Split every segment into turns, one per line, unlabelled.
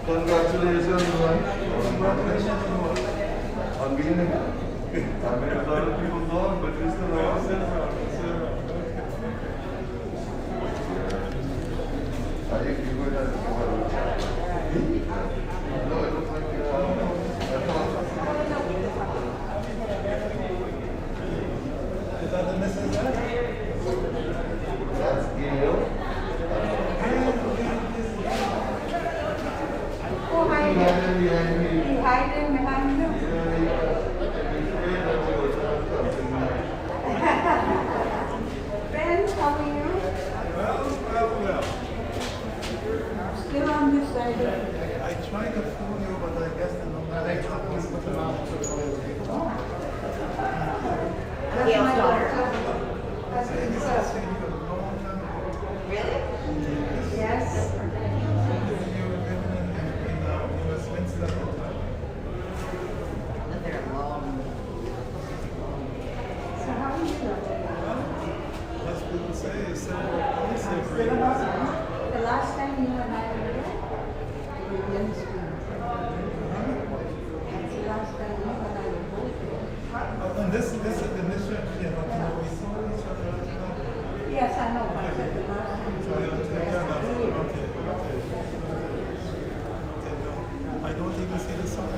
Congratulations, man. Congratulations. I'm beginning. I made a lot of people gone, but you're still around. I think you're going to have to give her a no, it looks like
Is that the Mrs. There?
that's Gail.
Oh, hi. He hiding behind you. Friends, how are you?
Well.
Still on this side.
I tried to fool you, but I guess the number they took was put them out.
That's my daughter. That's my sister.
Really?
Yes.
You were living in Westminster at the time.
Lived there long.
So how are you doing?
As people say, it's still
Still about the last time you and I were here, we were in school. That's the last time you and I were both here.
And this is the mission, you know, we saw each other.
Yes, I know, but I said the last time you were here.
I don't even see the sun.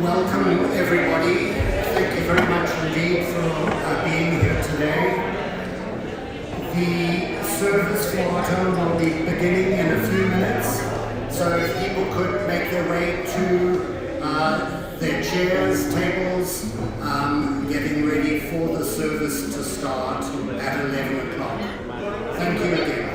Welcome everybody. Thank you very much indeed for being here today. The service for Otto will be beginning in a few minutes, so if people could make their way to their chairs, tables, getting ready for the service to start at 11 o'clock. Thank you again.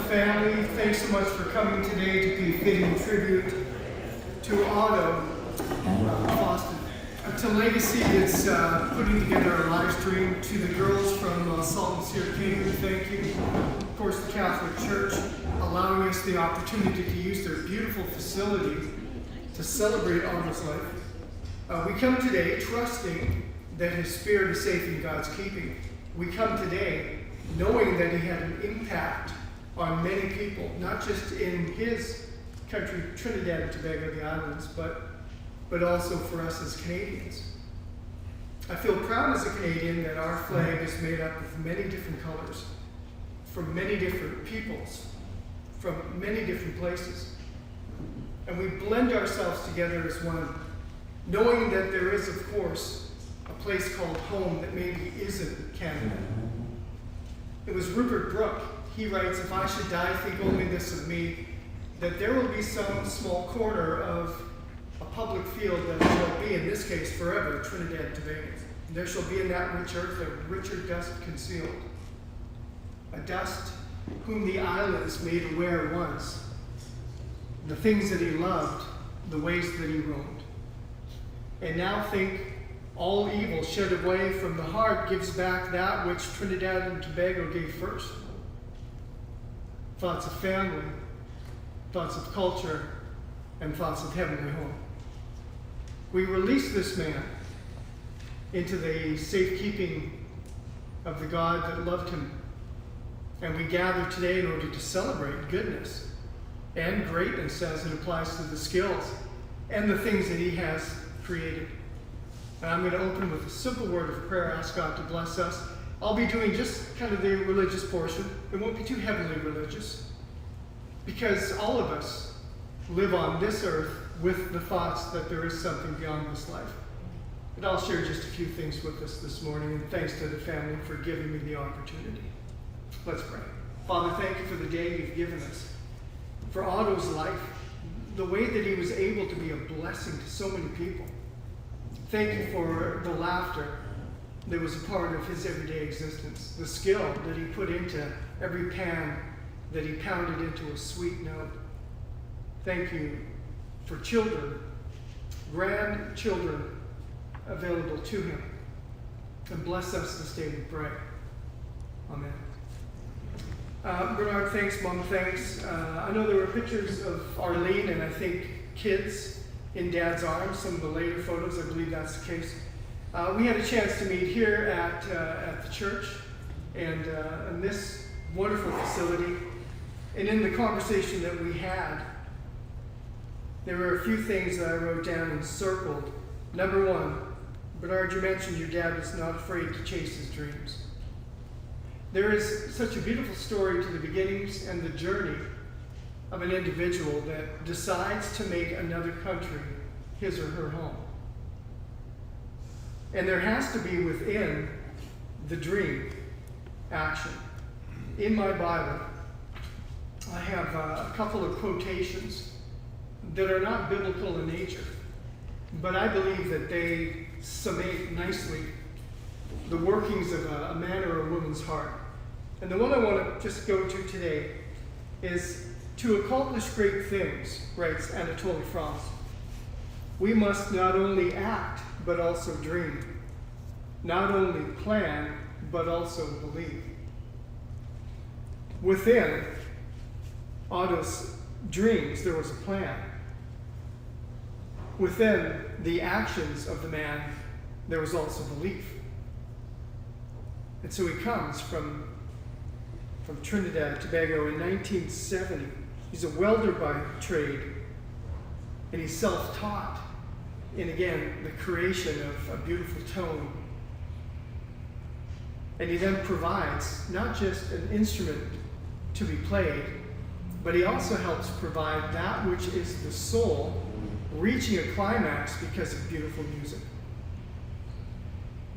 family, thanks so much for coming today to pay fitting tribute to Otto Faustin. To Legacy that's putting together a live stream, to the girls from Salt and Sear Catering, thank you. Of course, the Catholic Church allowing us the opportunity to use their beautiful facility to celebrate Otto's life. We come today trusting that his spirit is safe in God's keeping. We come today knowing that he had an impact on many people, not just in his country, Trinidad and Tobago, the islands, but also for us as Canadians. I feel proud as a Canadian that our flag is made up of many different colors, from many different peoples, from many different places. And we blend ourselves together as one, knowing that there is, of course, a place called home that maybe isn't Canada. It was Rupert Brooke. He writes, "If I should die, think only this of me, that there will be some small corner of a public field that shall be, in this case, forever, Trinidad and Tobago. There shall be in that rich earth a richer dust concealed, a dust whom the islands made aware once, the things that he loved, the ways that he roamed. And now think all evil shed away from the heart gives back that which Trinidad and Tobago gave first. Thoughts of family, thoughts of culture, and thoughts of heavenly home. We release this man into the safekeeping of the God that loved him. And we gather today in order to celebrate goodness and greatness as it applies to the skills and the things that he has created. And I'm going to open with a simple word of prayer, ask God to bless us. I'll be doing just kind of the religious portion. It won't be too heavily religious, because all of us live on this earth with the thoughts that there is something beyond this life. But I'll share just a few things with us this morning, and thanks to the family for giving me the opportunity. Let's pray. Father, thank you for the day you've given us, for Otto's life, the way that he was able to be a blessing to so many people. Thank you for the laughter that was a part of his everyday existence, the skill that he put into every pan that he pounded into a sweet note. Thank you for children, grandchildren available to him. And bless us this day, we pray. Amen. Bernard, thanks. Mom, thanks. I know there were pictures of Arlene and I think kids in Dad's arms, some of the later photos, I believe that's the case. We had a chance to meet here at the church and in this wonderful facility. And in the conversation that we had, there were a few things that I wrote down and circled. Number one, Bernard, you mentioned your dad was not afraid to chase his dreams. There is such a beautiful story to the beginnings and the journey of an individual that decides to make another country his or her home. And there has to be within the dream action. In my Bible, I have a couple of quotations that are not biblical in nature, but I believe that they summate nicely the workings of a man or a woman's heart. And the one I want to just go to today is, "To accomplish great things," writes Anatole France, "we must not only act, but also dream. Not only plan, but also believe." Within Otto's dreams, there was a plan. Within the actions of the man, there was also belief. And so he comes from Trinidad and Tobago in 1970. He's a welder by trade, and he's self-taught in, again, the creation of a beautiful tone. And he then provides not just an instrument to be played, but he also helps provide that which is the soul reaching a climax because of beautiful music.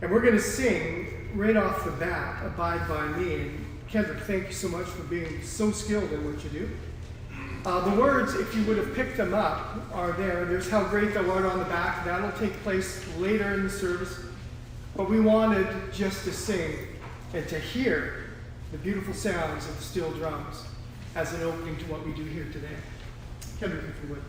And we're going to sing right off the bat, "Abide by Me." And Kendrick, thank you so much for being so skilled in what you do. The words, if you would have picked them up, are there. There's "How Great Thou Art" on the back. That'll take place later in the service. But we wanted just to sing and to hear the beautiful sounds of the steel drums. as an opening to what we do here today. Kendrick, if you would.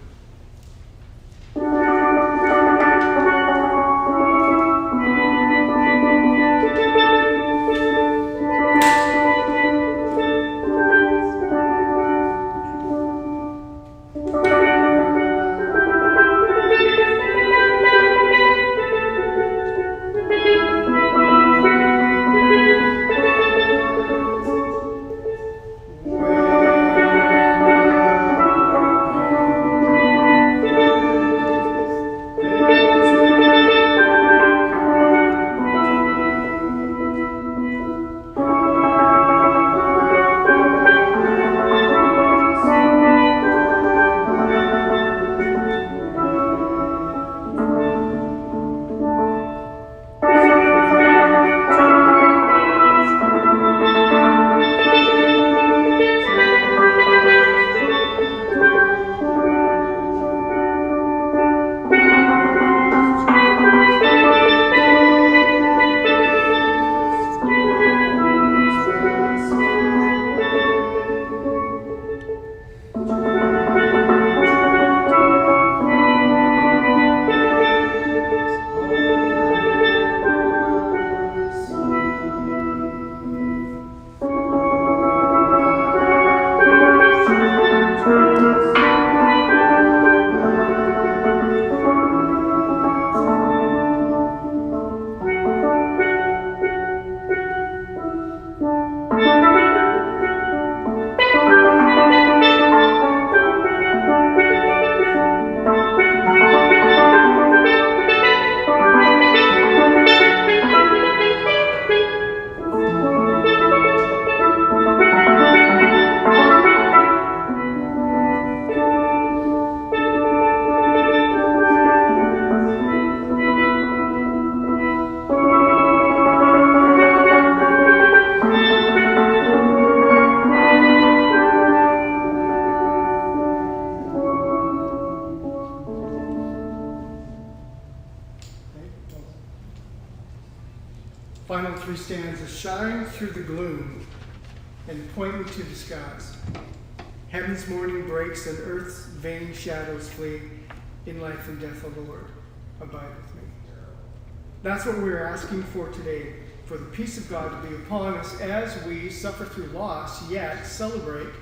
Final three stanzas. Shine through the gloom and point me to the skies. Heaven's morning breaks and earth's vain shadows flee. In life and death, O Lord, abide with me. That's what we're asking for today, for the peace of God to be upon us as we suffer through loss, yet celebrate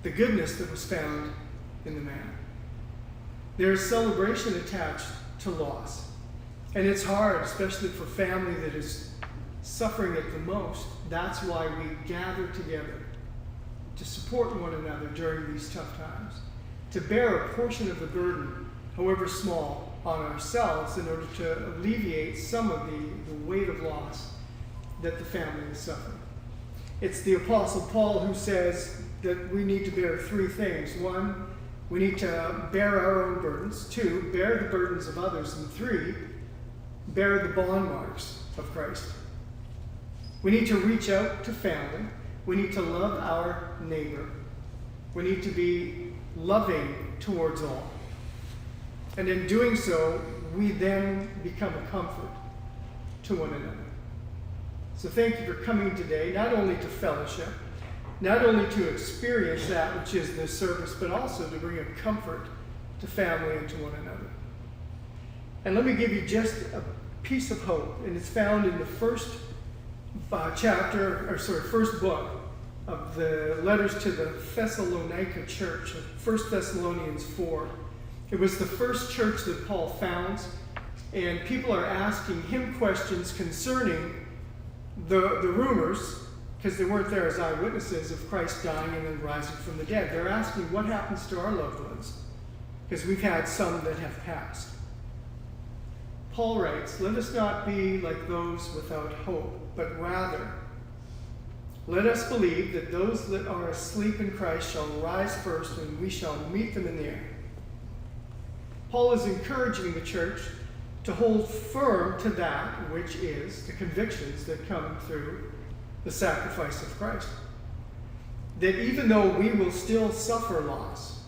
the goodness that was found in the man. There's celebration attached to loss. And it's hard, especially for family that is suffering it the most. That's why we gather together to support one another during these tough times, to bear a portion of the burden, however small, on ourselves in order to alleviate some of the weight of loss that the family is suffering. It's the Apostle Paul who says that we need to bear three things. One, we need to bear our own burdens. Two, bear the burdens of others. And three, bear the bond marks of Christ. We need to reach out to family. We need to love our neighbor. We need to be loving towards all. And in doing so, we then become a comfort to one another. So thank you for coming today, not only to fellowship, not only to experience that which is this service, but also to bring a comfort to family and to one another. And let me give you just a piece of hope, and it's found in the first first book of the letters to the Thessalonica church, 1 Thessalonians 4. It was the first church that Paul founds, and people are asking him questions concerning the rumors, because they weren't there as eyewitnesses of Christ dying and then rising from the dead. They're asking what happens to our loved ones, because we've had some that have passed. Paul writes, "Let us not be like those without hope, but rather let us believe that those that are asleep in Christ shall rise first, and we shall meet them in the air." Paul is encouraging the church to hold firm to that which is the convictions that come through the sacrifice of Christ. That even though we will still suffer loss,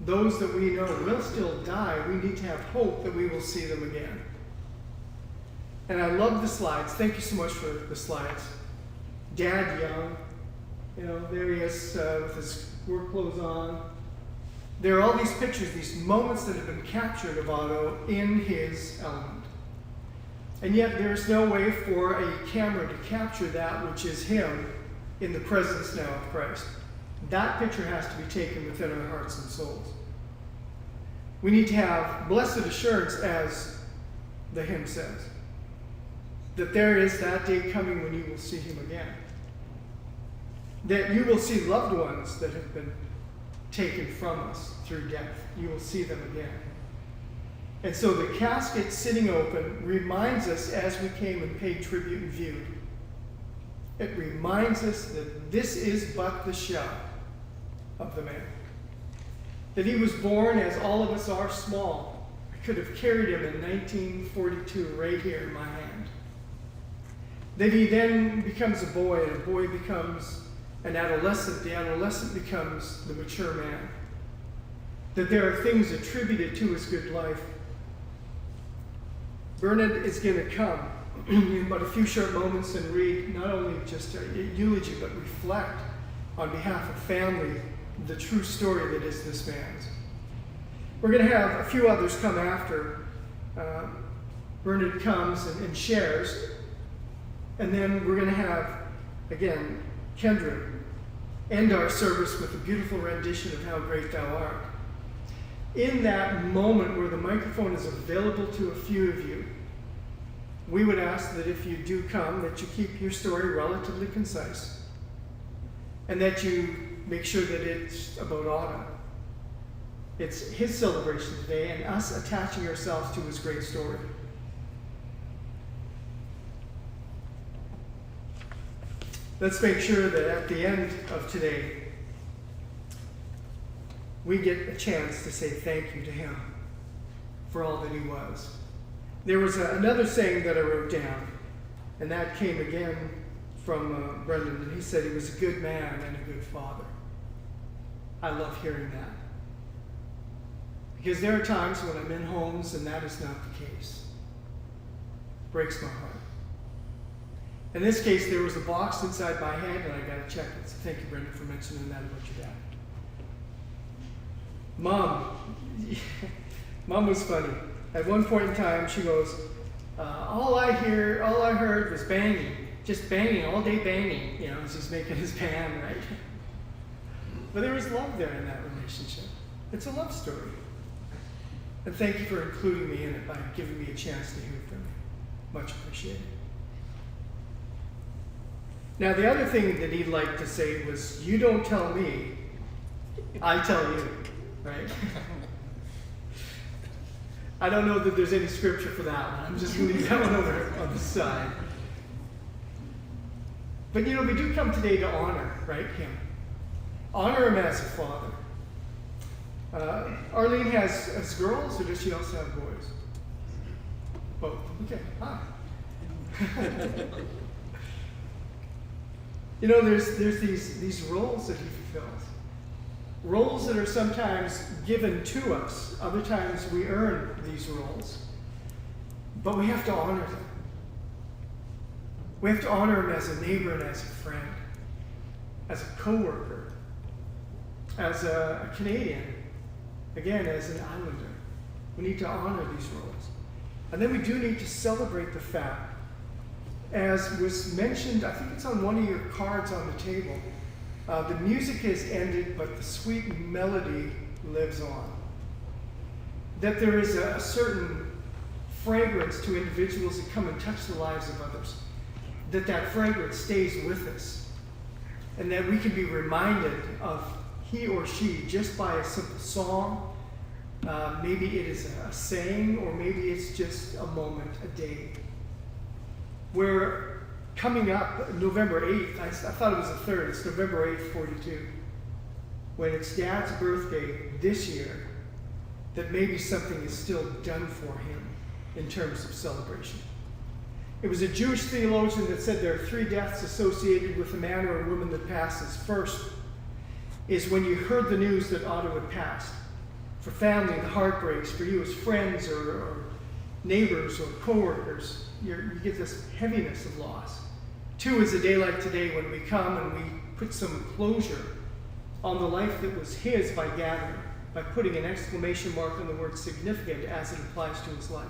those that we know will still die, we need to have hope that we will see them again. And I love the slides. Thank you so much for the slides. Dad Young You know, there he is with his work clothes on. There are all these pictures, these moments that have been captured of Otto in his element. And yet there is no way for a camera to capture that which is him in the presence now of Christ. That picture has to be taken within our hearts and souls. We need to have blessed assurance, as the hymn says, that there is that day coming when you will see him again. That you will see loved ones that have been taken from us through death. You will see them again. And so the casket sitting open reminds us, as we came and paid tribute and viewed, it reminds us that this is but the shell of the man. That he was born as all of us are small. I could have carried him in 1942 right here in my hand. That he then becomes a boy, and a boy becomes an adolescent. The adolescent becomes the mature man. That there are things attributed to his good life. Bernard is going to come in but a few short moments and read not only just a eulogy, but reflect on behalf of family the true story that is this man's. We're going to have a few others come after. Bernard comes and shares. And then we're going to have, again, Kendra end our service with a beautiful rendition of How Great Thou Art. In that moment where the microphone is available to a few of you, we would ask that if you do come, that you keep your story relatively concise, and that you make sure that it's about Otto. It's his celebration today, and us attaching ourselves to his great story. Let's make sure that at the end of today, we get a chance to say thank you to him for all that he was. There was another saying that I wrote down, and that came again from Brendan, and he said he was a good man and a good father. I love hearing that. Because there are times when I'm in homes and that is not the case. It breaks my heart. In this case, there was a box inside my hand, and I got to check it. So thank you, Brendan, for mentioning that about your dad. Mom was funny. At one point in time, she goes, all I heard was banging, just banging, all day banging, you know, as he's making his pan, right? But there was love there in that relationship. It's a love story. And thank you for including me in it by giving me a chance to hear from you. Much appreciated. Now, the other thing that he'd like to say was, you don't tell me, I tell you, right? I don't know that there's any scripture for that one. I'm just going to leave that one over on the side. But, you know, we do come today to honor, right, him. Honor him as a father. Arlene has girls, or does she also have boys? Both. Okay. Hi. You know, there's these roles that he fulfills. Roles that are sometimes given to us. Other times we earn these roles. But we have to honor them. We have to honor him as a neighbor and as a friend, as a co-worker, as a Canadian, again, as an Islander. We need to honor these roles. And then we do need to celebrate the fact, as was mentioned, I think it's on one of your cards on the table, the music has ended, but the sweet melody lives on. That there is a certain fragrance to individuals that come and touch the lives of others. That fragrance stays with us. And that we can be reminded of he or she just by a simple song. Maybe it is a saying, or maybe it's just a moment, a day. We're coming up November 8th. I thought it was the 3rd. It's November 8th, 42. When it's Dad's birthday this year, that maybe something is still done for him in terms of celebration. It was a Jewish theologian that said there are 3 deaths associated with a man or a woman that passes. First is when you heard the news that Otto had passed. For family, the heart breaks. For you as friends or neighbors or co-workers, you get this heaviness of loss. 2 is a day like today when we come and we put some closure on the life that was his by gathering, by putting an exclamation mark on the word significant as it applies to his life.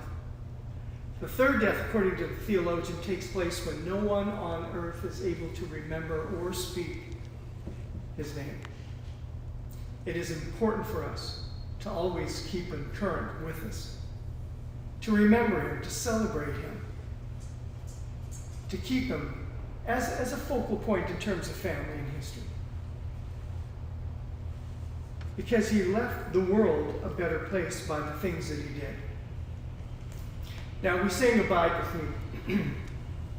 The third death, according to the theologian, takes place when no one on earth is able to remember or speak his name. It is important for us to always keep him current with us, to remember him, to celebrate him, to keep him as a focal point in terms of family and history. Because he left the world a better place by the things that he did. Now we sing Abide With Me,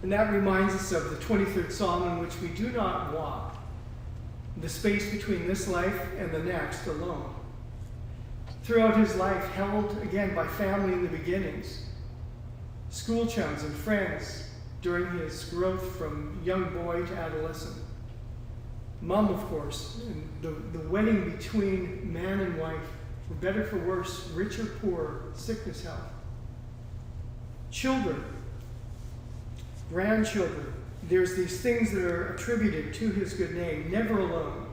and that reminds us of the 23rd Psalm, in which we do not walk the space between this life and the next alone. Throughout his life, held again by family in the beginnings, school chums and friends during his growth from young boy to adolescent. Mom, of course, and the wedding between man and wife, for better, for worse, rich or poor, sickness, health. Children, grandchildren, there's these things that are attributed to his good name, never alone.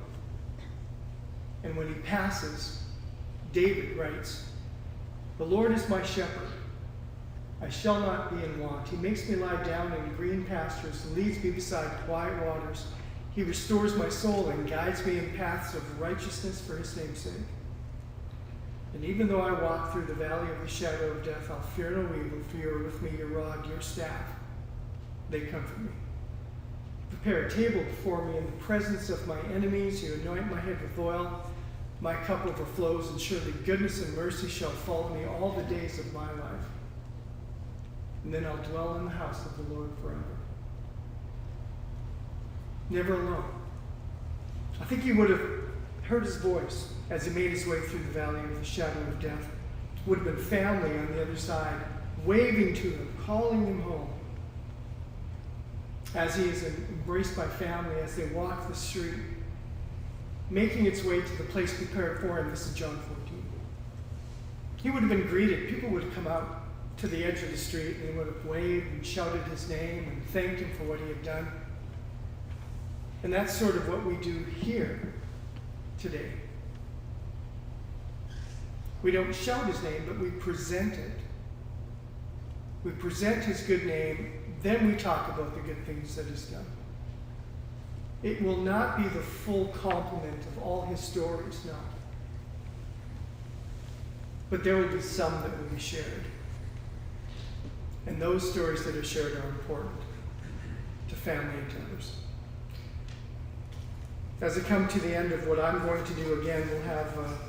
And when he passes, David writes, "The Lord is my shepherd. I shall not be in want. He makes me lie down in green pastures and leads me beside quiet waters. He restores my soul and guides me in paths of righteousness for his name's sake. And even though I walk through the valley of the shadow of death, I'll fear no evil, for you are with me, your rod, your staff, they comfort me. Prepare a table before me in the presence of my enemies. You anoint my head with oil. My cup overflows, and surely goodness and mercy shall follow me all the days of my life. And then I'll dwell in the house of the Lord forever." Never alone. I think he would have heard his voice as he made his way through the valley of the shadow of death. Would have been family on the other side, waving to him, calling him home. As he is embraced by family, as they walk the street, making its way to the place prepared for him. This is John 14. He would have been greeted. People would have come out to the edge of the street, and they would have waved and shouted his name and thanked him for what he had done. And that's sort of what we do here today. We don't shout his name, but we present it. We present his good name, then we talk about the good things that he's done. It will not be the full complement of all his stories, no. But there will be some that will be shared. And those stories that are shared are important to family and to others. As I come to the end of what I'm going to do again, we'll have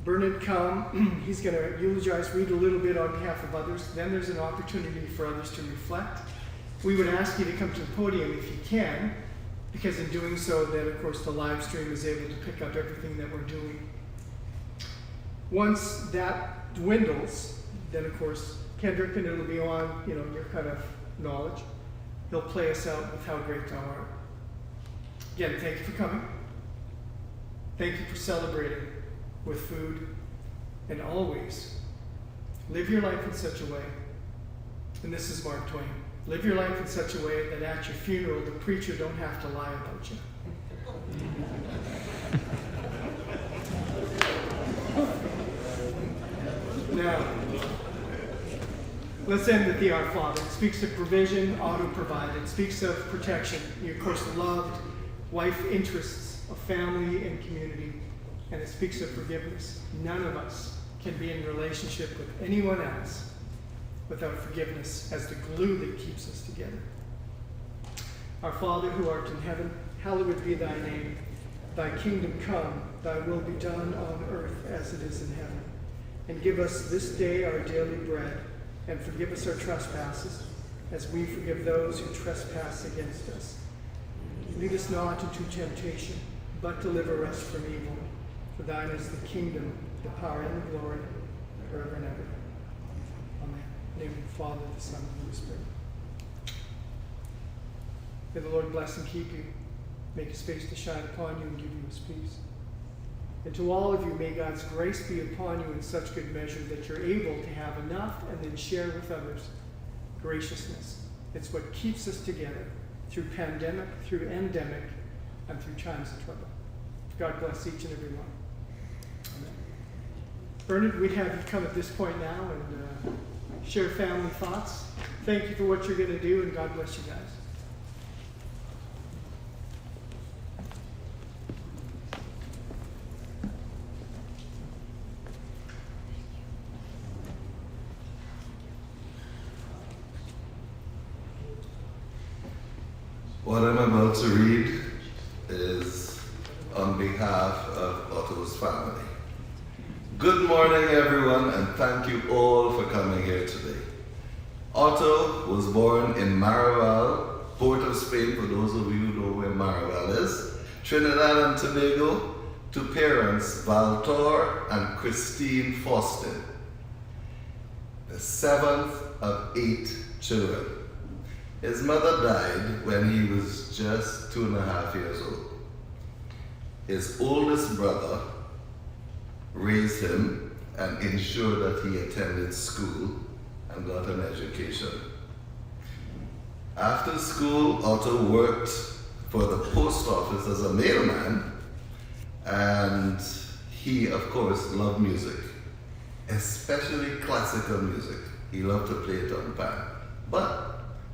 Bernard come. He's going to eulogize, read a little bit on behalf of others. Then there's an opportunity for others to reflect. We would ask you to come to the podium if you can, because in doing so, then of course the live stream is able to pick up everything that we're doing. Once that dwindles, then of course Kendrick, and it'll be on, your kind of knowledge. He'll play us out with How Great Thou Art. Again, thank you for coming. Thank you for celebrating with food. And always live your life in such a way, and this is Mark Twain, live your life in such a way that at your funeral the preacher don't have to lie about you. Now, let's end with the Our Father. It speaks of provision, Otto provided. It speaks of protection. You, of course, loved, wife interests of family and community. And it speaks of forgiveness. None of us can be in relationship with anyone else without forgiveness as the glue that keeps us together. Our Father who art in heaven, hallowed be thy name. Thy kingdom come, thy will be done on earth as it is in heaven. And give us this day our daily bread, and forgive us our trespasses, as we forgive those who trespass against us. Lead us not into temptation, but deliver us from evil. For thine is the kingdom, the power, and the glory, forever and ever. Amen. In the name of the Father, the Son, and the Holy Spirit. May the Lord bless and keep you, make his face to shine upon you, and give you his peace. And to all of you, may God's grace be upon you in such good measure that you're able to have enough and then share with others graciousness. It's what keeps us together through pandemic, through endemic, and through times of trouble. God bless each and every one. Amen. Bernard, we'd have you come at this point now and share family thoughts. Thank you for what you're going to do, and God bless you guys.
What I'm about to read is on behalf of Otto's family. Good morning, everyone, and thank you all for coming here today. Otto was born in Maraval, Port of Spain, for those of you who know where Maraval is, Trinidad and Tobago, to parents Valtor and Christine Faustin, the seventh of 8 children. His mother died when he was just 2.5 years old. His oldest brother raised him and ensured that he attended school and got an education. After school, Otto worked for the post office as a mailman, and he, of course, loved music, especially classical music. He loved to play it on pan, but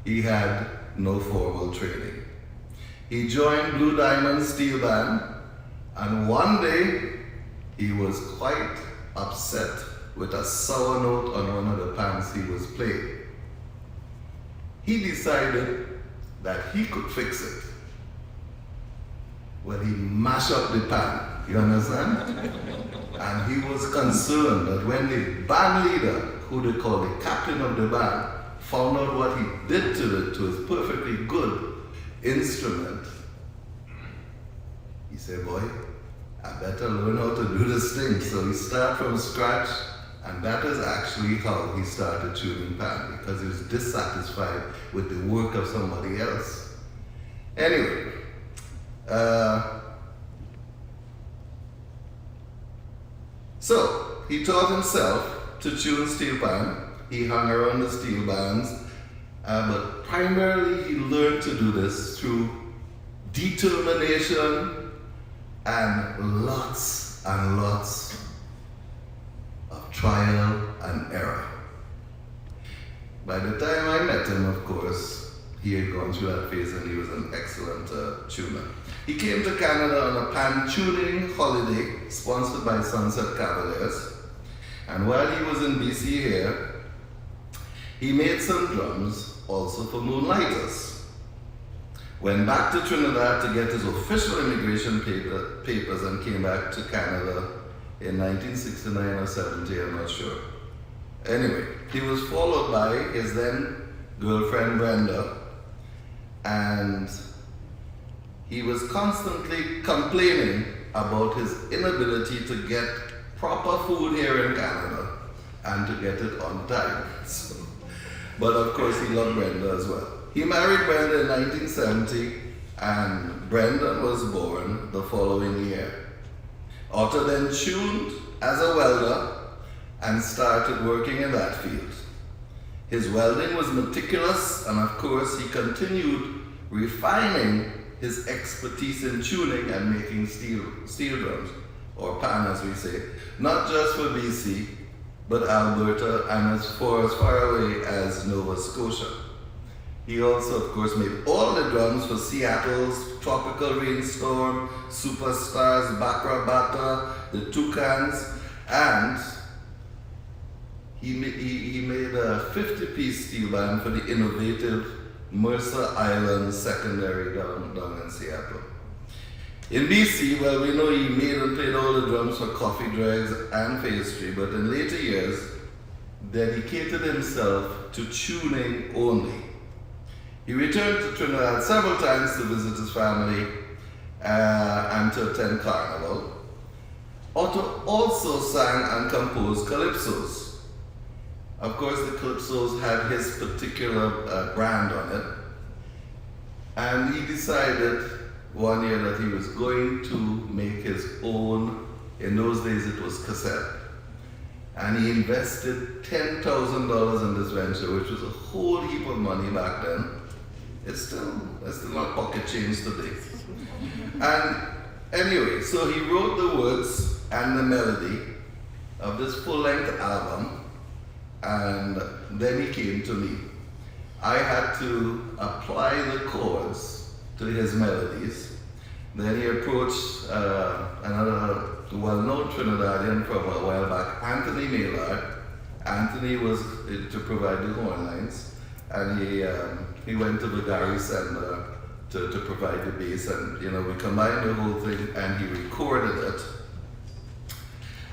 he had no formal training. He joined Blue Diamond Steel Band, and one day he was quite upset with a sour note on one of the pans he was playing. He decided that he could fix it. Well, he mashed up the pan, you understand? And he was concerned that when the band leader, who they call the captain of the band, found out what he did to his perfectly good instrument, he said, boy, I better learn how to do this thing. So he started from scratch, and that is actually how he started tuning pan, because he was dissatisfied with the work of somebody else. Anyway, so he taught himself to tune steel pan. He hung around the steel bands, but primarily he learned to do this through determination and lots of trial and error. By the time I met him, of course, he had gone through that phase and he was an excellent tuner. He came to Canada on a pan tuning holiday sponsored by Sunset Cavaliers, and while he was in BC here, he made some drums also for Moonlighters. Went back to Trinidad to get his official immigration papers and came back to Canada in 1969 or 70, I'm not sure. Anyway, he was followed by his then girlfriend Brenda, and he was constantly complaining about his inability to get proper food here in Canada and to get it on time. But of course he loved Brenda as well. He married Brenda in 1970, and Brenda was born the following year. Otto then tuned as a welder and started working in that field. His welding was meticulous, and of course he continued refining his expertise in tuning and making steel drums, or pan as we say, not just for BC, but Alberta and as far away as Nova Scotia. He also, of course, made all the drums for Seattle's Tropical Rainstorm, Superstars, Bakra Bata, the Toucans, and he made a 50-piece steel band for the innovative Mercer Island Secondary down in Seattle. In BC, well, we know he made and played all the drums for Coffee Dregs and Pastry, but in later years, dedicated himself to tuning only. He returned to Trinidad several times to visit his family and to attend Carnival. Otto also sang and composed calypsos. Of course, the calypsos had his particular brand on it, and he decided one year that he was going to make his own. In those days it was cassette, and he invested $10,000 in this venture, which was a whole heap of money back then. it's still not pocket change today. And anyway, so he wrote the words and the melody of this full-length album, and then he came to me. I had to apply the chords to his melodies. Then he approached another well-known Trinidadian from a while back, Anthony Maillard. Anthony was to provide the horn lines, and he went to the Gary Sender to provide the bass, and we combined the whole thing, and he recorded it.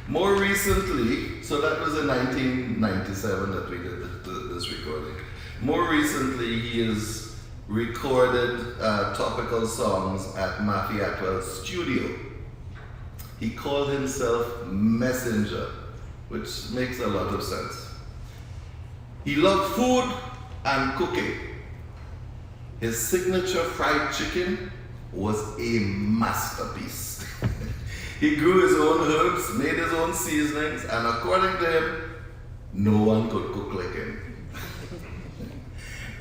More recently, so that was in 1997 that we did this recording. More recently, he has recorded topical songs at Maffey Atwell's studio. He called himself Messenger, which makes a lot of sense. He loved food and cooking. His signature fried chicken was a masterpiece. He grew his own herbs, made his own seasonings, and according to him, no one could cook like him.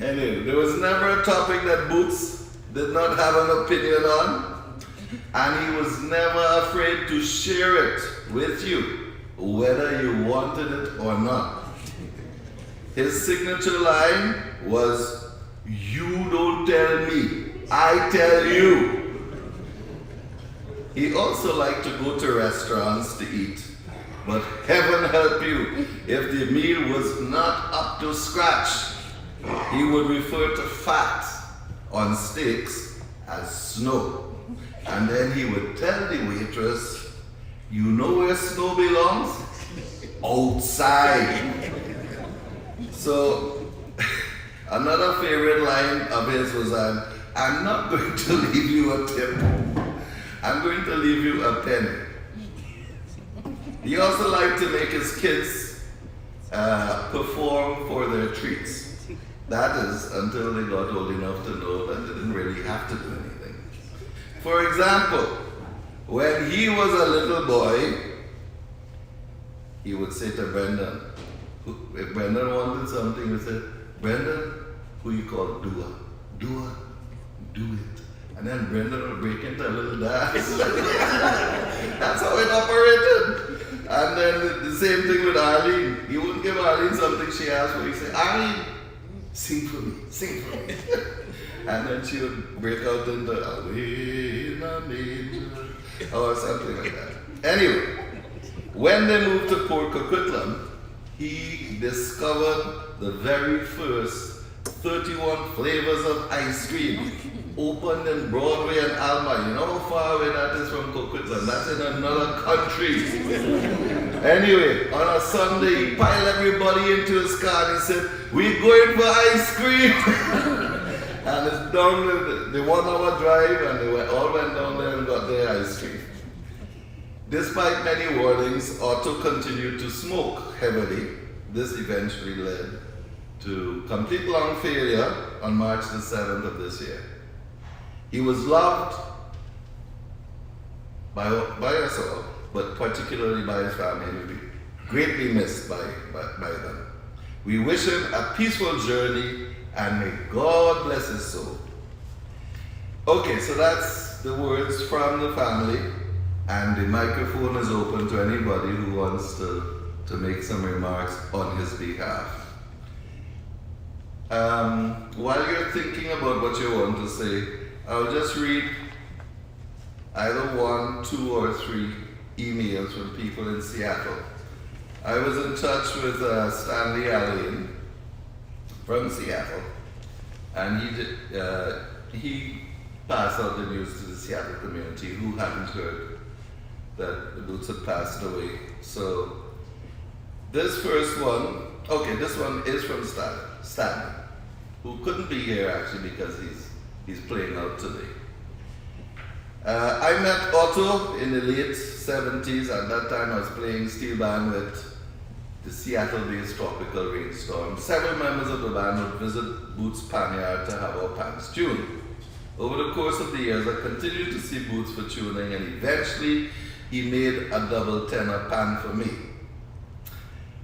Anyway, there was never a topic that Boots did not have an opinion on, and he was never afraid to share it with you, whether you wanted it or not. His signature line was, "You don't tell me, I tell you." He also liked to go to restaurants to eat, but heaven help you, if the meal was not up to scratch, he would refer to fat on steaks as snow. And then he would tell the waitress, "You know where snow belongs? Outside." So, another favorite line of his was, "I'm not going to leave you a tip. I'm going to leave you a penny." He also liked to make his kids perform for their treats. That is, until they got old enough to know that they didn't really have to do anything. For example, when he was a little boy, he would say to Brendan, if Brendan wanted something, he would say, "Brendan, who you call Dua? Dua, do it." And then Brendan would break into a little dance. That's how it operated. And then the same thing with Arlene. He wouldn't give Arlene something she asked for. He'd say, "Arlene, sing for me, sing for me." And then she would break out into "Away in a Manger," or something like that. Anyway, when they moved to Port Coquitlam, he discovered the very first 31 flavors of ice cream opened in Broadway and Alma. You know how far away that is from Coquitlam? That's in another country. Anyway, on a Sunday, he piled everybody into his car and he said, "We're going for ice cream." And it's down the 1 hour drive, and they all went down there and got their ice cream. Despite many warnings, Otto continued to smoke heavily. This eventually led to complete lung failure on March the 7th of this year. He was loved by us all, but particularly by his family, and will be greatly missed by them. We wish him a peaceful journey, and may God bless his soul. Okay, so that's the words from the family, and the microphone is open to anybody who wants to make some remarks on his behalf. While you're thinking about what you want to say, I'll just read either 1, 2, or 3 emails from people in Seattle. I was in touch with Stanley Allen from Seattle, and he passed out the news to the Seattle community who hadn't heard that the Boots had passed away. So this first one, okay, this one is from Stanley, who couldn't be here actually because he's playing out today. I met Otto in the late 70s. At that time I was playing steel band with the Seattle-based Tropical Rainstorm. Several members of the band would visit Boots' Panyard to have our pans tuned. Over the course of the years, I continued to see Boots for tuning, and eventually he made a double tenor pan for me.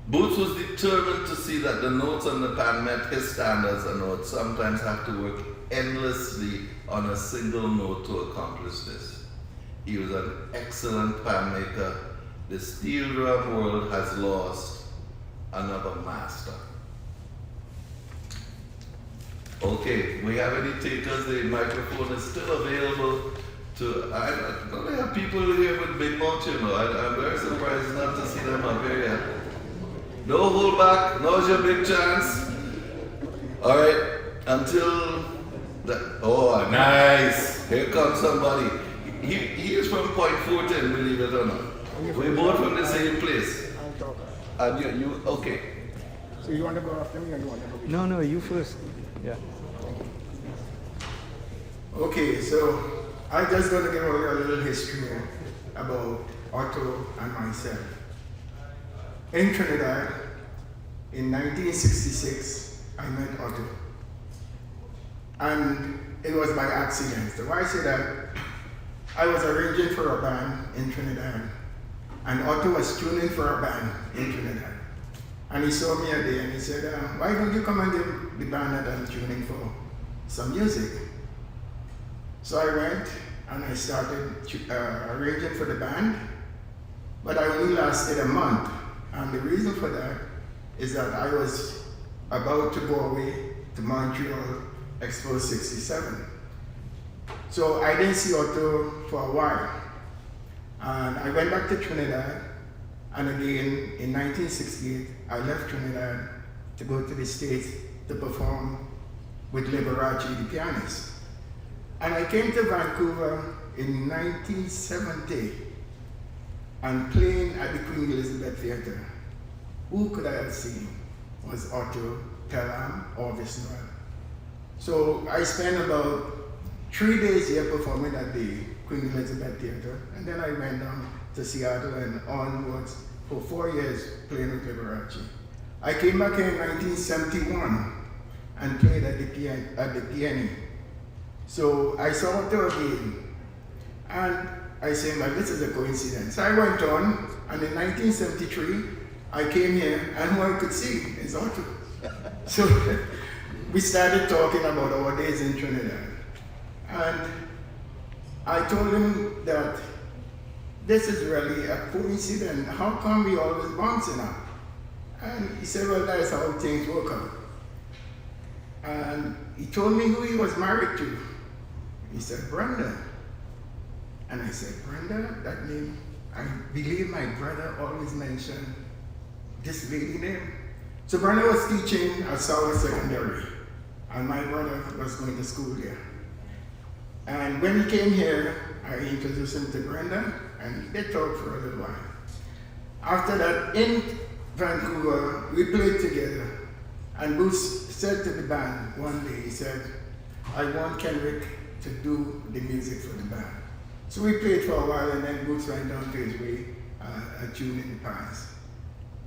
Boots was determined to see that the notes on the pan met his standards and would sometimes have to work endlessly on a single note to accomplish this. He was an excellent pan maker. The steel drum world has lost another master. Okay, we have any takers? The microphone is still available to, I don't have people here with big mouth, you know. I'm very surprised not to see them up here yet. No hold back, now's your big chance. All right, until the, oh, nice. Here comes somebody. He is from Point Fortin, believe it or not. We're both from the same place. And you okay.
So you want to go after me or you want to go before?
No, you first. Yeah.
Okay, so I'm just going to give you a little history about Otto and myself. In Trinidad, in 1966, I met Otto. And it was by accident. So why I say that? I was arranging for a band in Trinidad, and Otto was tuning for a band in Trinidad. And he saw me a day and he said, why don't you come and give the band that I'm tuning for some music? So I went and I started arranging for the band, but I only lasted a month. And the reason for that is that I was about to go away to Montreal Expo 67. So I didn't see Otto for a while. And I went back to Trinidad, and again in 1968, I left Trinidad to go to the States to perform with Liberace, the pianist. And I came to Vancouver in 1970 and playing at the Queen Elizabeth Theatre. Who could I have seen was Otto, Pelham, or Visnoel. So I spent about 3 days here performing at the Queen Elizabeth Theatre, and then I went down to Seattle and onwards for 4 years playing with Liberace. I came back here in 1971 and played at the piano. So I saw Otto again, and I said, well, this is a coincidence. So I went on, and in 1973, I came here, and who I could see is Otto. So we started talking about our days in Trinidad. And I told him that this is really a coincidence. How come we always bouncing up? And he said, well, that's how things work out. And he told me who he was married to. He said, Brenda. And I said, Brenda? That name, I believe my brother always mentioned this lady name. So Brenda was teaching at South Secondary, and my brother was going to school there. And when he came here, I introduced him to Brenda, and they talked for a little while. After that, in Vancouver, we played together. And Boots said to the band one day, he said, I want Kendrick to do the music for the band. So we played for a while, and then Boots went down to his way, a tune in the past.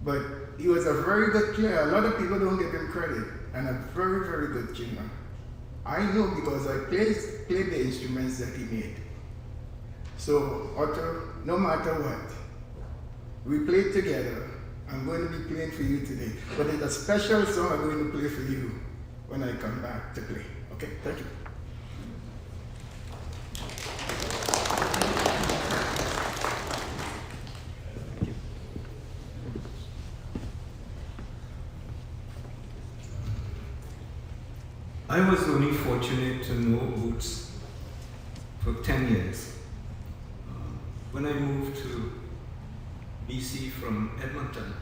But he was a very good player. A lot of people don't give him credit, and a very, very good tuner. I know because I played the instruments that he made. So Otto, no matter what, we played together. I'm going to be playing for you today. But it's a special song I'm going to play for you when I come back to play. Okay, thank you.
I was only fortunate to know Boots for 10 years. When I moved to BC from Edmonton,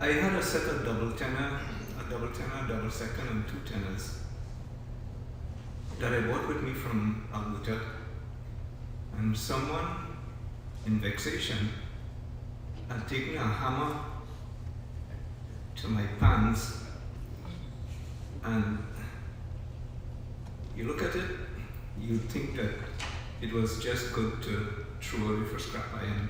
I had a set of double tenor, a double second, and 2 tenors that I brought with me from Alberta. And someone in vexation had taken a hammer to my pants, and you look at it, you think that it was just good to throw away for scrap iron.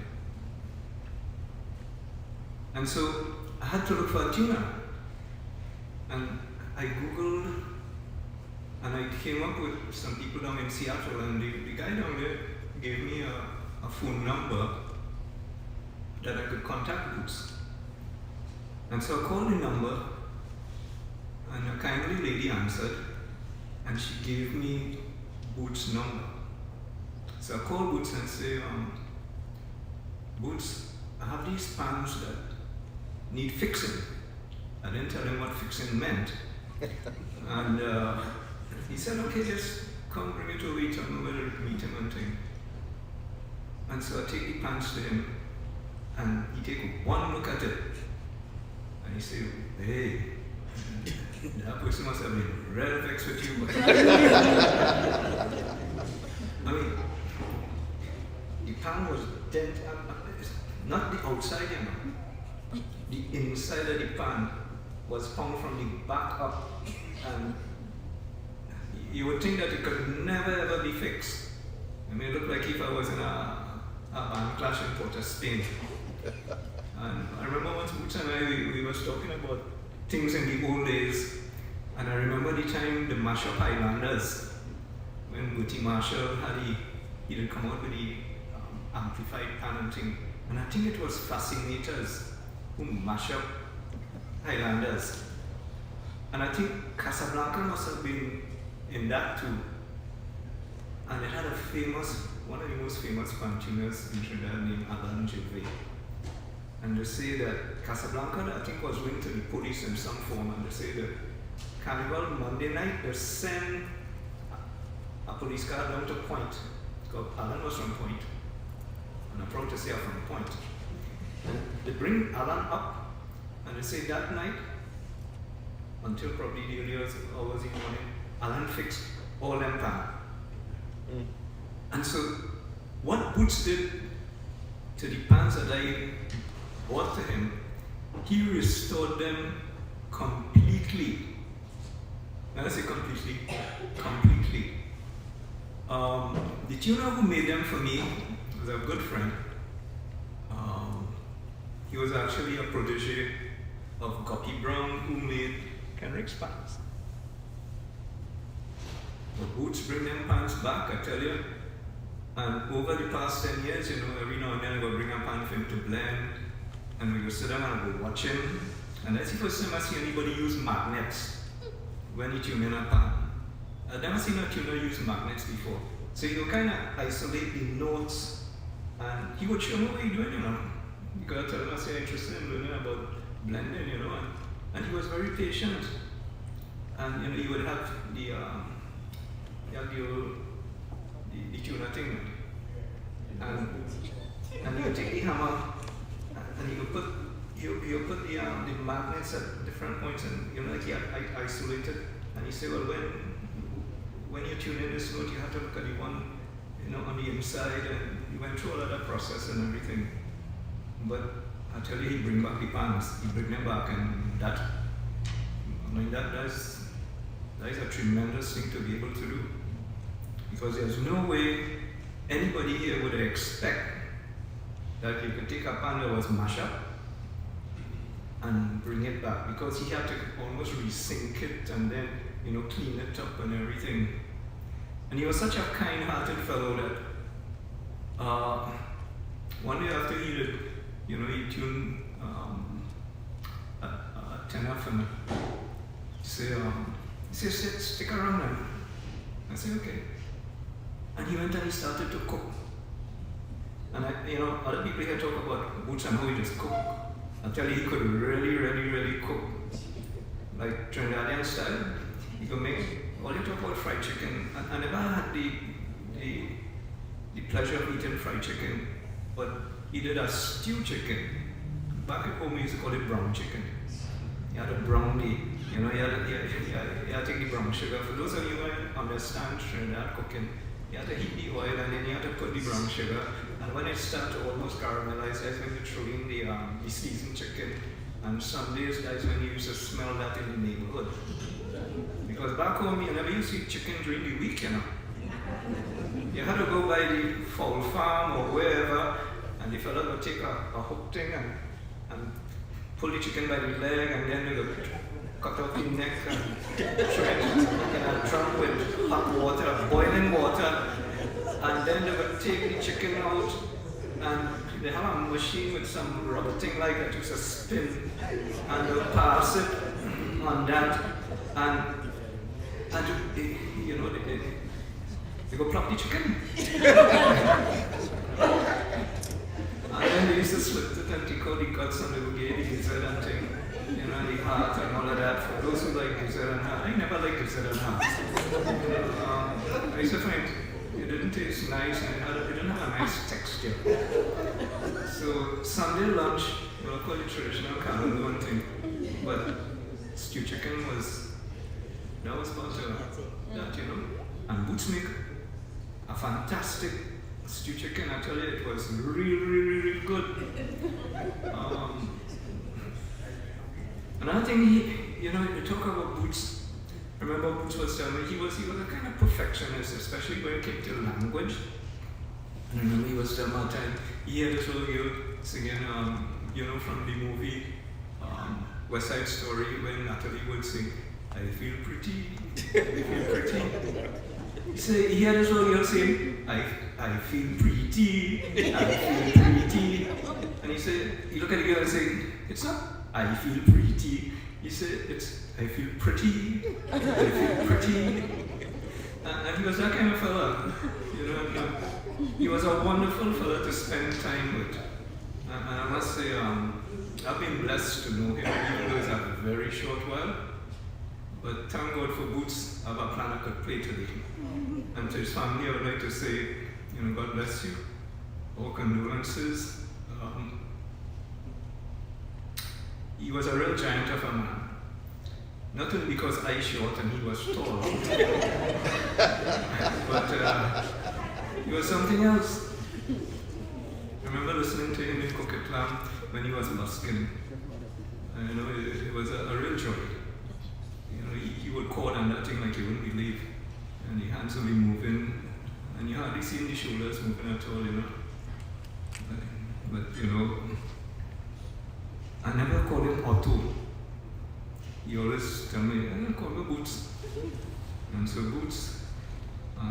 And so I had to look for a tuner. And I Googled, and I came up with some people down in Seattle, and the guy down there gave me a phone number that I could contact Boots. And so I called the number, and a kindly lady answered, and she gave me Boots' number. So I called Boots and say, Boots, I have these pans that need fixing. I didn't tell him what fixing meant. And he said, okay, just come bring it over, tell me where to meet him and thing. And so I take the pants to him, and he take one look at it, and he say, hey, that person must have been real vexed with you. I mean, the pan was dent, not the outside, you know. The inside of the pan was found from the back up, and you would think that it could never ever be fixed. I mean, it looked like if I was in a band clash in Port of Spain. And I remember once Boots and I, we was talking about things in the old days, and I remember the time the Mashup Highlanders, when Bertie Marshall he did come out with the amplified pan and thing, and I think it was Fascinators who mash up Highlanders. And I think Casablanca must have been in that too. And it had one of the most famous pan tuners in Trinidad named Alan Gervais. And they say that Casablanca, I think, was linked to the police in some form, and they say that Carnival Monday night, they send a police car down to Point, because Alan was from Point, and I'm proud to say I'm from Point. And they bring Alan up, and they say that night, until probably the early hours in the morning, Alan fixed all them pan. And so, what Boots did to the pans that I bought to him, he restored them completely. When I say completely, completely. The tuner who made them for me was a good friend. He was actually a protege of Guppy Brown, who made Kenrick's pans. The Boots bring them pans back, I tell you. And over the past 10 years, you know, every now and then I go bring a pan for him to blend, and we go sit down and I go watch him. And that's the first time I see anybody use magnets when he tune in a pan. I've never seen a tuner use magnets before. So you kind of isolate the notes, and he would show me what you're doing, you know. You gotta tell him I say I'm interested in learning about blending, you know, and he was very patient. And you know, you would have the tuner thing, and you would take the hammer, and you would put the magnets at different points, and you know, like he isolated, and he said, well, when you tune in this note, you have to look at the one, you know, on the inside, and he went through all of that process and everything. But I tell you, he bring back the pans, he bring them back, and that, I mean, that is a tremendous thing to be able to do. Because there's no way anybody here would expect that you could take a pan that was mashed up and bring it back, because he had to almost resync it and then, you know, clean it up and everything. And he was such a kind-hearted fellow that one day after he did, you know, he tuned a tenor for me. He said, stick around now. I said, okay. And he went and he started to cook. And you know, other people here talk about Boots and how he just cook. I tell you, he could really, really, really cook. Like Trinidadian style. He could make, all you talk about fried chicken. I never had the pleasure of eating fried chicken, but he did a stew chicken. Back at home, we used to call it brown chicken. He had a brownie, you know, he had to take the brown sugar. For those of you who understand Trinidad cooking, you had to heat the oil and then you had to put the brown sugar. And when it started to almost caramelize, that's when you throw in the seasoned chicken. And some days, that's when you used to smell that in the neighborhood. Because back home, you never used to eat chicken during the week, you know. You had to go by the fowl farm or wherever, and the fella would take a hook thing and pull the chicken by the leg, and then they would cut off the neck and throw it in a drum with hot water, boiling water, and then they would take the chicken out, and they have a machine with some rubber thing like that used to spin, and they would pass it on that, And you know, they go plop the chicken. And then they used to split it and take out the guts and they would get the gizzard and thing, you know, and the heart and all of that. For those who like gizzard and heart, I never liked gizzard and heart. I used to find it didn't taste nice and it didn't have a nice texture. So Sunday lunch, we'll call it traditional Cameroon thing, but stew chicken was, that was part of that, you know. And Boots make a fantastic stew chicken. I tell you, it was really good. Another thing, you know, you talk about Boots. I remember Boots was telling me he was a kind of perfectionist, especially when it came to language. And I remember he was telling me one time he had this little girl singing, you know, from the movie West Side Story, when Natalie would sing, "I feel pretty, I feel pretty." He said he had this little girl saying, I feel pretty, I feel pretty. And he said, he looked at the girl and said, "It's not I feel pretty." He said, "It's I feel pretty, I feel pretty." And he was that kind of fella, you know. And, he was a wonderful fella to spend time with. And I must say, I've been blessed to know him, even though it's a very short while. But thank God for Boots, I have a plan I could play today. And to his family, I would like to say, you know, God bless you. All condolences. He was a real giant of a man. Not only because I short and he was tall, but he was something else. I remember listening to him in Coquet Clam when he was busking. You know, it was a real joy. You know, he would chord on that thing like you wouldn't believe. And the hands would be moving, and you hardly see the shoulders moving at all, you know. But you know, I never called him Otto. He always tell me, "I call me Boots." And so Boots,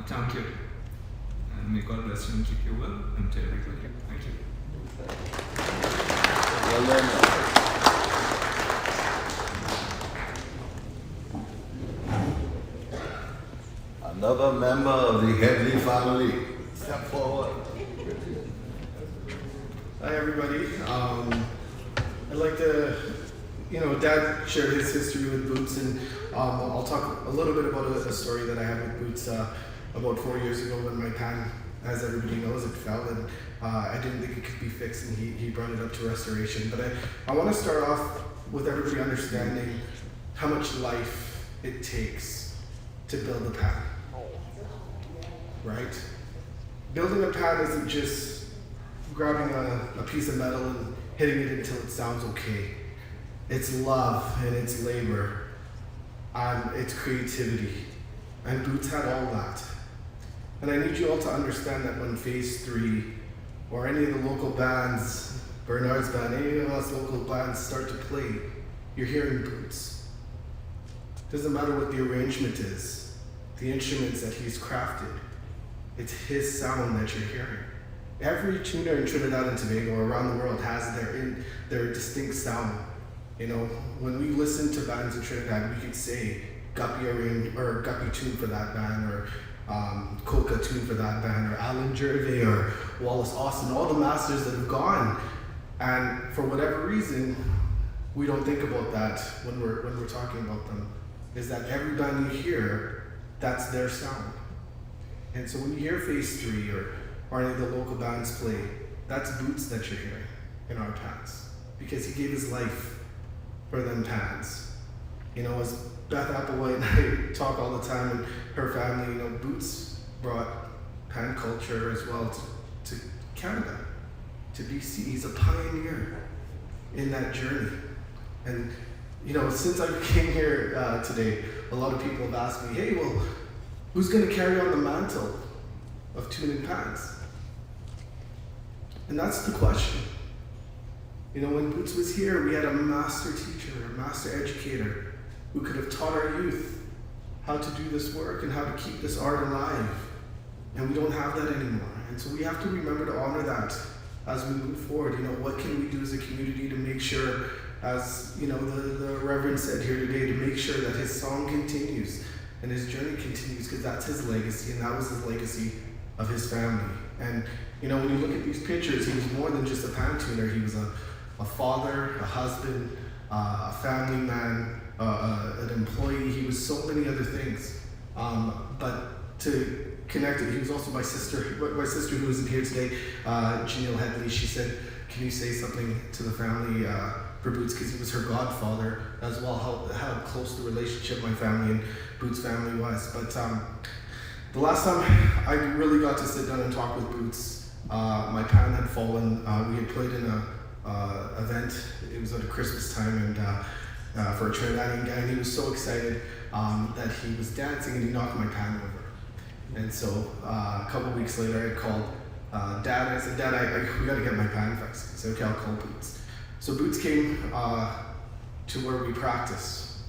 thank you. And may God bless you and keep you well, and to everybody. Thank you.
Well done. Another member of the Headley family. Step forward.
Hi everybody. I'd like to, you know, Dad shared his history with Boots, and I'll talk a little bit about a story that I had with Boots about 4 years ago when my pan, as everybody knows, it fell, and I didn't think it could be fixed, and he brought it up to restoration. But I want to start off with everybody understanding how much life it takes to build a pan. Right? Building a pan isn't just grabbing a piece of metal and hitting it until it sounds okay. It's love and it's labor and it's creativity. And Boots had all that. And I need you all to understand that when Phase 3 or any of the local bands, Bernard's band, any of us local bands start to play, you're hearing Boots. Doesn't matter what the arrangement is, the instruments that he's crafted. It's his sound that you're hearing. Every tuner in Trinidad and Tobago around the world has their distinct sound. You know, when we listen to bands in Trinidad, we could say Guppy or Guppy tune for that band, or Coca tune for that band, or Alan Gervais or Wallace Austin, all the masters that have gone. And for whatever reason, we don't think about that when we're talking about them. Is that every band you hear, that's their sound. And so when you hear Phase 3 or any of the local bands play, that's Boots that you're hearing in our pans. Because he gave his life for them pans. You know, as Beth Applewhite and I talk all the time, and her family, you know, Boots brought pan culture as well to Canada, to BC. He's a pioneer in that journey. And, you know, since I came here today, a lot of people have asked me, hey, well, who's going to carry on the mantle of tuning pans? And that's the question. You know, when Boots was here, we had a master teacher, a master educator, who could have taught our youth how to do this work and how to keep this art alive. And we don't have that anymore. And so we have to remember to honor that as we move forward. You know, what can we do as a community to make sure as you know, the Reverend said here today, to make sure that his song continues and his journey continues, because that's his legacy, and that was his legacy of his family. And you know, when you look at these pictures, he was more than just a pan tuner. He was a father, a husband, a family man, an employee. He was so many other things. But to connect it, he was also my sister. My sister who isn't here today, Janelle Headley. She said, "Can you say something to the family for Boots?" Because he was her godfather as well. How close the relationship my family and Boots' family was. But the last time I really got to sit down and talk with Boots, my pan had fallen. We had played in a event. It was at a Christmas time, and for a Trinidadian guy, and he was so excited that he was dancing and he knocked my pan over. And so a couple weeks later, I called Dad. I said, "Dad, we got to get my pan fixed." He said, "Okay, I'll call Boots." So Boots came to where we practice,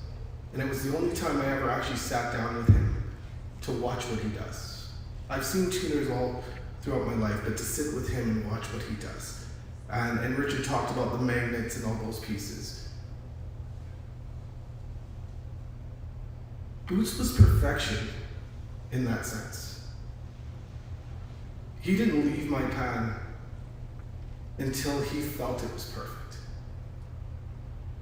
and it was the only time I ever actually sat down with him to watch what he does. I've seen tuners all throughout my life, but to sit with him and watch what he does. And Richard talked about the magnets and all those pieces. Boots was perfection in that sense. He didn't leave my pan until he felt it was perfect.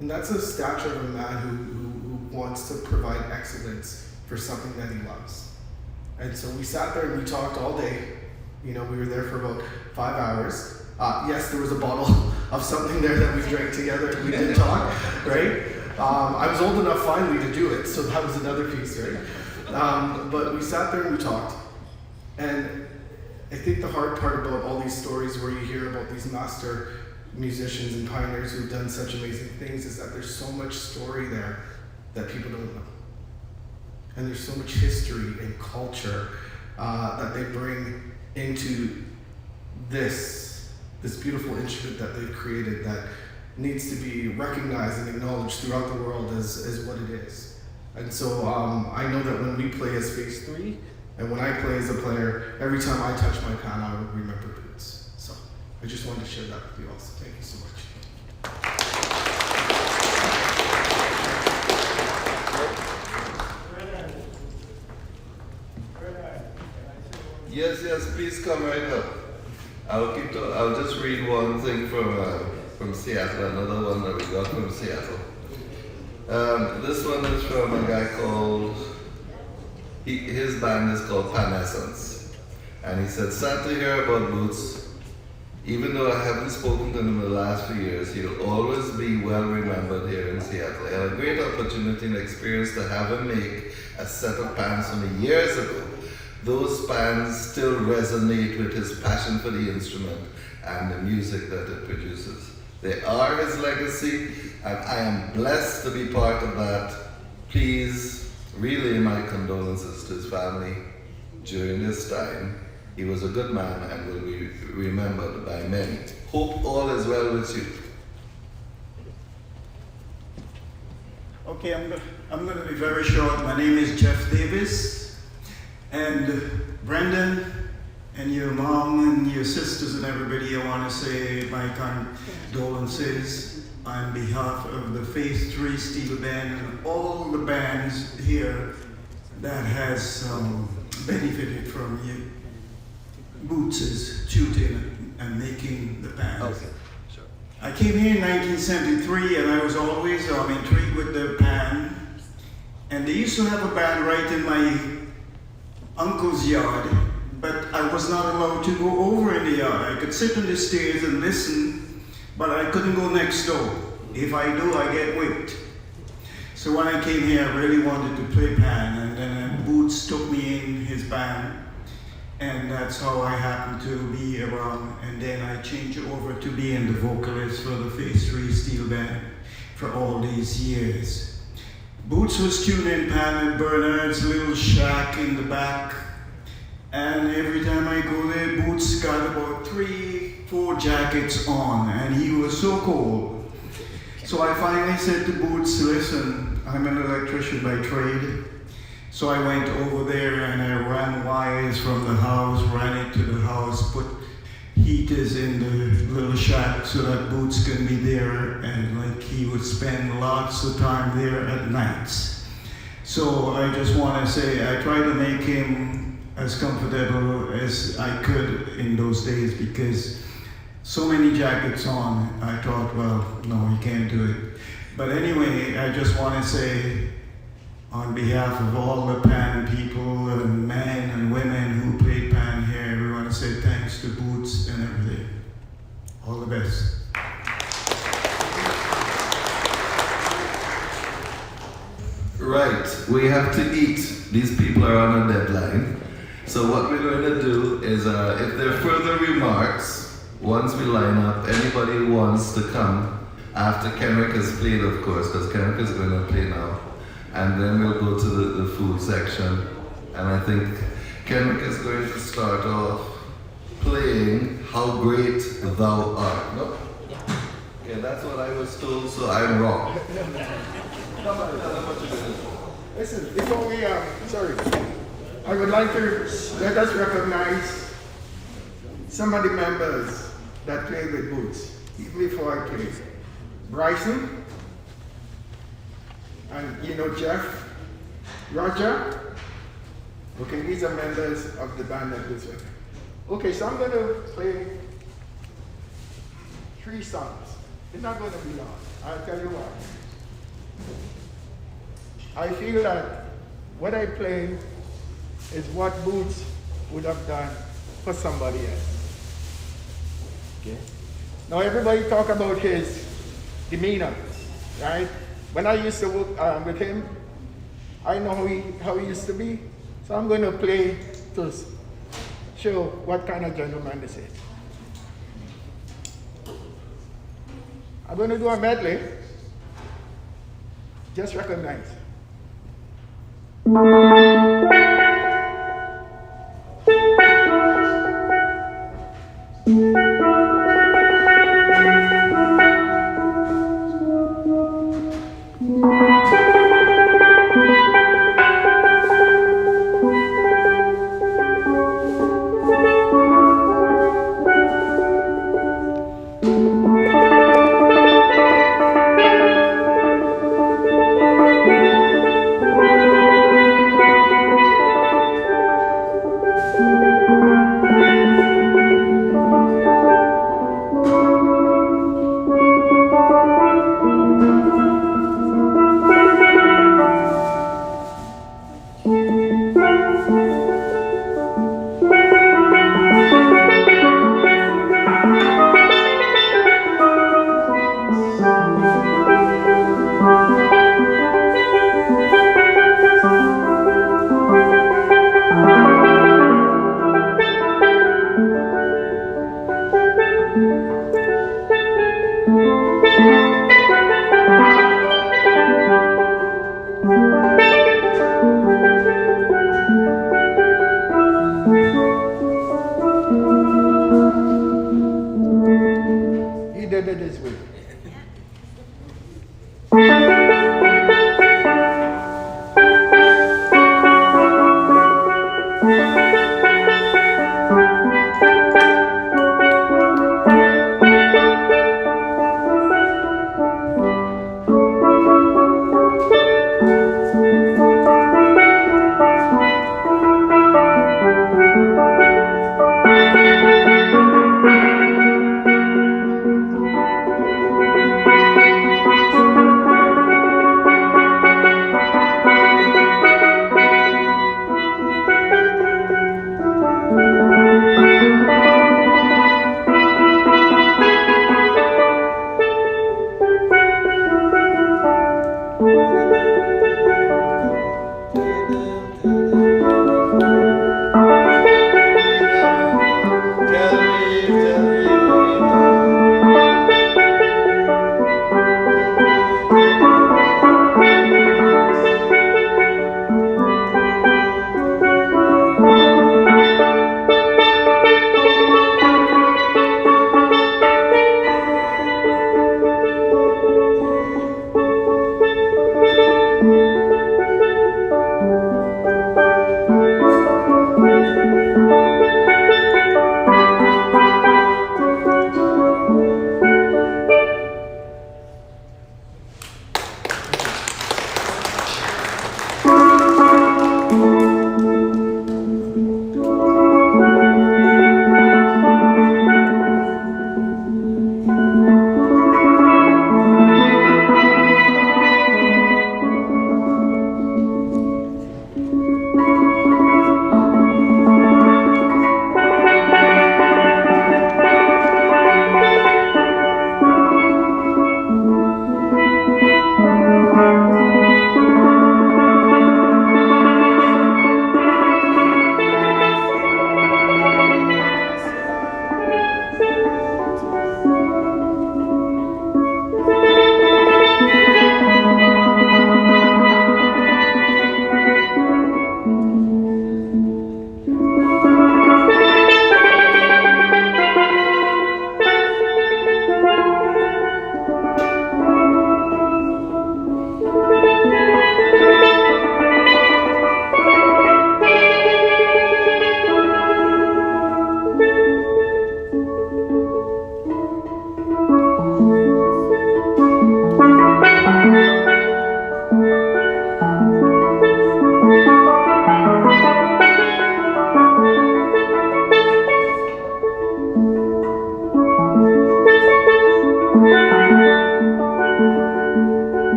And that's a stature of a man who wants to provide excellence for something that he loves. And so we sat there and we talked all day. You know, we were there for about 5 hours. Yes, there was a bottle of something there that we drank together. We did talk, right? I was old enough finally to do it, so that was another piece, right? But we sat there and we talked. And I think the hard part about all these stories where you hear about these master musicians and pioneers who've done such amazing things is that there's so much story there that people don't know. And there's so much history and culture that they bring into this beautiful instrument that they've created that needs to be recognized and acknowledged throughout the world as what it is. And so I know that when we play as Phase 3, and when I play as a player, every time I touch my pan, I would remember Boots. So I just wanted to share that with you also. Thank you so much.
Yes, please come right up. I'll just read one thing from Seattle, another one that we got from Seattle. This one is from a guy called, his band is called Panessence. And he said, "Sad to hear about Boots. Even though I haven't spoken to him in the last few years, he'll always be well remembered here in Seattle. I had a great opportunity and experience to have him make a set of pans for me years ago. Those pans still resonate with his passion for the instrument and the music that it produces. They are his legacy, and I am blessed to be part of that. Please relay my condolences to his family during this time. He was a good man and will be remembered by many. Hope all is well with you."
Okay, I'm going to be very short. My name is Jeff Davis. And Brendan and your mom and your sisters and everybody, I want to say my condolences on behalf of the Phase 3 Steel Band and all the bands here that has benefited from you. Boots' tuning and making the band. Okay, sure. I came here in 1973 and I was always intrigued with the band. And they used to have a band right in my uncle's yard, but I was not allowed to go over in the yard. I could sit on the stairs and listen, but I couldn't go next door. If I do, I get whipped. So when I came here, I really wanted to play pan, and then Boots took me in his band, and that's how I happened to be around. And then I changed over to being the vocalist for the Phase 3 Steel Band for all these years. Boots was tuning pan at Bernard's little shack in the back. And every time I go there, Boots got about 3-4 jackets on, and he was so cold. So I finally said to Boots, "Listen, I'm an electrician by trade." So I went over there and I ran wires from the house, ran it to the house, put heaters in the little shack so that Boots can be there, and like he would spend lots of time there at nights. So I just want to say I try to make him as comfortable as I could in those days, because so many jackets on, I thought, well, no, he can't do it. But anyway, I just want to say, on behalf of all the pan people and men and women who played pan here, we want to say thanks to Boots and everything. All the best.
Right, we have to eat. These people are on a deadline. So what we're going to do is, if there are further remarks, once we line up, anybody who wants to come after Kenrick has played, of course, because Kenrick is going to play now, and then we'll go to the food section. And I think Kenrick is going to start off playing How Great Thou Art. No? Okay, that's what I was told, so I'm wrong.
Listen, before we, I would like to let us recognize some of the members that played with Boots, even before I played. Bryson, and you know Jeff, Roger. Okay, these are members of the band that was with him. Okay, so I'm going to play 3 songs. It's not going to be long. I'll tell you why. I feel that what I play is what Boots would have done for somebody else. Okay? Now everybody talk about his demeanor, right? When I used to work with him, I know how he used to be. So I'm going to play to show what kind of gentleman this is. I'm going to do a medley. Just recognize.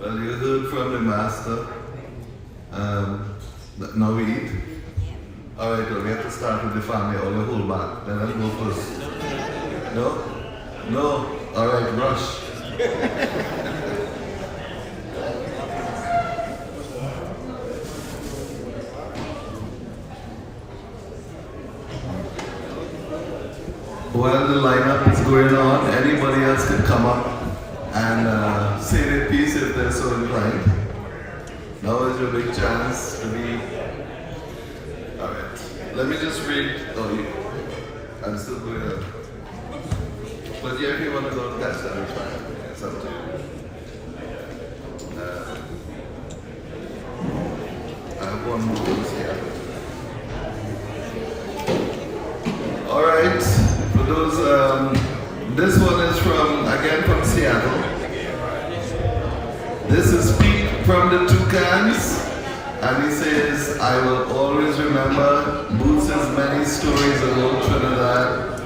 Well, you heard from the master. Now we eat. All right, well, we have to start with the family, or you hold back. Then let's go first. No? No? All right, rush. While the lineup is going on, anybody else can come up and say their piece if they're so inclined. Now is your big chance to be. Alright. Let me just read. I'm still going to. But yeah, if you want to go and catch that, it's fine. It's up to you. I have one more here. Alright. For those, this one is from Seattle. This is Pete from the Toucans, and he says, I will always remember Boots' many stories of old Trinidad,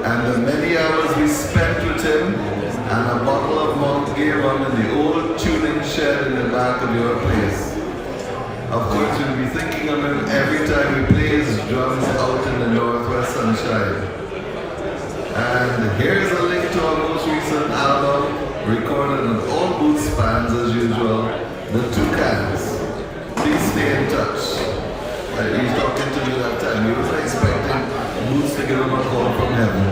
and the many hours we spent with him, and a bottle of Mount Gay rum in the old tuning shed in the back of your place. Of course, you'll be thinking of him every time he plays drums out in the northwest sunshine. And here's a link to our most recent album, recorded on all Boots bands as usual, the Toucans. Please stay in touch. He was talking to me that time. He was expecting Boots to give him a call from heaven.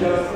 just